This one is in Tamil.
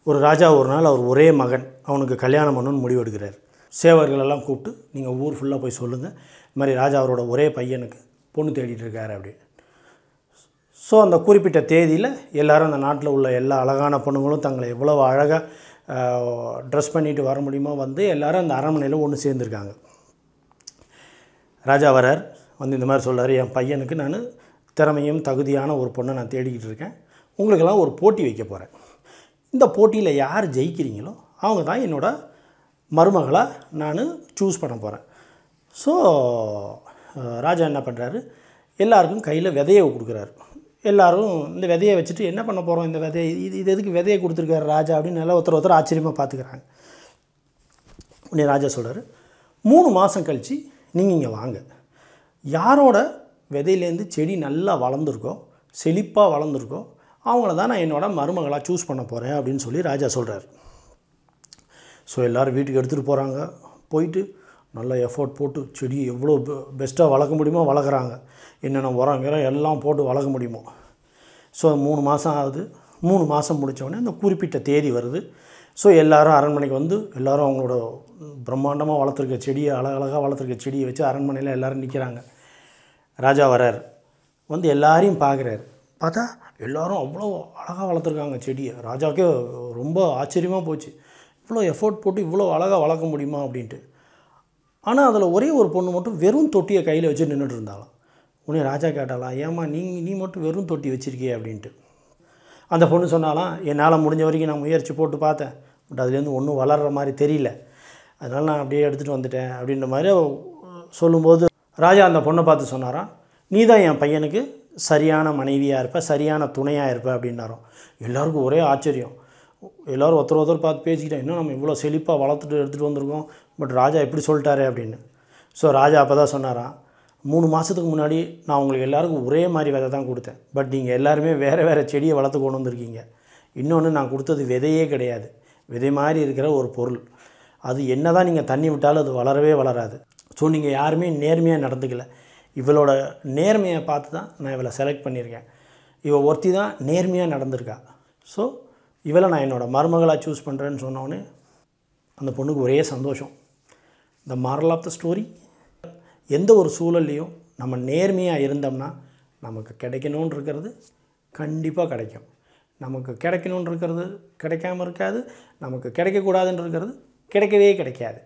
ஒரு ராஜா ஒரு நாள் அவர் ஒரே மகன் அவனுக்கு கல்யாணம் பண்ணணும்னு முடிவு எடுக்கிறார். சேவர்களெல்லாம் கூப்பிட்டு நீங்கள் ஊர் ஃபுல்லாக போய் சொல்லுங்கள், இது மாதிரி ராஜா அவரோட ஒரே பையனுக்கு பொண்ணு தேடிட்டு இருக்காரு அப்படின்னு. ஸோ அந்த குறிப்பிட்ட தேதியில் எல்லோரும் அந்த நாட்டில் உள்ள எல்லா அழகான பொண்ணுங்களும் தங்களை எவ்வளோ அழகாக ட்ரெஸ் பண்ணிட்டு வர முடியுமோ வந்து எல்லோரும் அந்த அரண்மனையில் ஒன்று சேர்ந்துருக்காங்க. ராஜா வரார், வந்து இந்த மாதிரி சொல்கிறார், என் பையனுக்கு நான் திறமையும் தகுதியான ஒரு பொண்ணை நான் தேடிக்கிட்டு இருக்கேன், உங்களுக்கெல்லாம் ஒரு போட்டி வைக்க போகிறேன். இந்த போட்டியில் யார் ஜெயிக்கிறீங்களோ அவங்க தான் என்னோடய மருமகளாக நான் சூஸ் பண்ண போகிறேன். ஸோ ராஜா என்ன பண்ணுறாரு, எல்லாருக்கும் கையில் விதையை கொடுக்குறாரு. எல்லோரும் இந்த விதையை வச்சுட்டு என்ன பண்ண போகிறோம், இந்த விதையை இது எதுக்கு விதையை கொடுத்துருக்காரு ராஜா அப்படின்னு எல்லாம் ஒருத்தர் ஆச்சரியமாக பார்த்துக்கிறாங்க. உடனே ராஜா சொல்கிறார், 3 மாதம் கழித்து நீங்கள் இங்கே வாங்க, யாரோட விதையிலேருந்து செடி நல்லா வளர்ந்துருக்கோ செழிப்பாக வளர்ந்துருக்கோ அவங்கள தான் நான் என்னோடய மருமகளாக சூஸ் பண்ண போகிறேன் அப்படின்னு சொல்லி ராஜா சொல்கிறார். ஸோ எல்லோரும் வீட்டுக்கு எடுத்துகிட்டு போகிறாங்க. போயிட்டு நல்லா எஃபோர்ட் போட்டு செடி எவ்வளோ பெஸ்ட்டாக வளர்க்க முடியுமோ வளர்க்குறாங்க. என்னென்ன உரம் எல்லாம் போட்டு வளர்க்க முடியுமோ. ஸோ 3 மாதம் ஆகுது. 3 மாதம் முடித்தோடனே அந்த குறிப்பிட்ட தேதி வருது. ஸோ எல்லோரும் அரண்மனைக்கு வந்து எல்லோரும் அவங்களோட பிரம்மாண்டமாக வளர்த்துருக்க செடியை அழகழகாக வளர்த்துருக்க செடியை வச்சு அரண்மனையில் எல்லோரும் நிற்கிறாங்க. ராஜா வரார், வந்து எல்லாரையும் பார்க்குறாரு. பார்த்தா எல்லோரும் அவ்வளோ அழகாக வளர்த்துருக்காங்க செடியை. ராஜாவுக்கே ரொம்ப ஆச்சரியமாக போச்சு, இவ்வளோ எஃபோர்ட் போட்டு இவ்வளோ அழகாக வளர்க்க முடியுமா அப்படின்ட்டு. ஆனால் அதில் ஒரே ஒரு பொண்ணு மட்டும் வெறும் தொட்டியை கையில் வச்சு நின்றுட்டு இருந்தாலும். உடனே ராஜா கேட்டாலாம், ஏம்மா நீ மட்டும் வெறும் தொட்டி வச்சுருக்கியே அப்படின்ட்டு. அந்த பொண்ணு சொன்னாலாம், என்னால் முடிஞ்ச வரைக்கும் நான் முயற்சி போட்டு பார்த்தேன், பட் அதுலேருந்து ஒன்றும் வளர்கிற மாதிரி தெரியல, அதனால் நான் அப்படியே எடுத்துகிட்டு வந்துட்டேன் அப்படின்ற மாதிரி சொல்லும்போது ராஜா அந்த பொண்ணை பார்த்து சொன்னாராம், நீ தான் என் பையனுக்கு சரியான மனைவியாக இருப்ப, சரியான துணையாக இருப்ப அப்படின்னாரோம். எல்லாருக்கும் ஒரே ஆச்சரியம். எல்லோரும் ஒருத்தர் பார்த்து பேசிக்கிட்டேன், இன்னும் நம்ம இவ்வளோ செழிப்பாக வளர்த்துட்டு எடுத்துகிட்டு வந்திருக்கோம், பட் ராஜா எப்படி சொல்லிட்டாரு அப்படின்னு. ஸோ ராஜா அப்போ தான் சொன்னாராம், 3 மாதத்துக்கு முன்னாடி நான் உங்களுக்கு எல்லாருக்கும் ஒரே மாதிரி விதை தான் கொடுத்தேன், பட் நீங்கள் எல்லாருமே வேறு செடியை வளர்த்து கொண்டு வந்திருக்கீங்க. இன்னொன்று நான் கொடுத்தது விதையே கிடையாது, விதை மாதிரி இருக்கிற ஒரு பொருள். அது என்ன தான் நீங்கள் தண்ணி விட்டாலும் அது வளரவே வளராது. ஸோ நீங்கள் யாருமே நேர்மையாக நடந்துக்கல. இவளோட நேர்மையை பார்த்து தான் நான் இவளை செலக்ட் பண்ணியிருக்கேன். இவள் ஒருத்தி தான் நேர்மையாக நடந்திருக்கா. ஸோ இவளை நான் என்னோடய மருமகளாக சூஸ் பண்ணுறேன்னு சொன்னோன்னே அந்த பொண்ணுக்கு ஒரே சந்தோஷம். இந்த மாரல் ஆஃப் த ஸ்டோரி, எந்த ஒரு சூழல்லையும் நம்ம நேர்மையாக இருந்தோம்னா நமக்கு கிடைக்கணுன்னு இருக்கிறது கண்டிப்பாக கிடைக்கும். நமக்கு கிடைக்கணுன்னு இருக்கிறது கிடைக்காமல் இருக்காது, நமக்கு கிடைக்கக்கூடாதுன்னு இருக்கிறது கிடைக்கவே கிடைக்காது.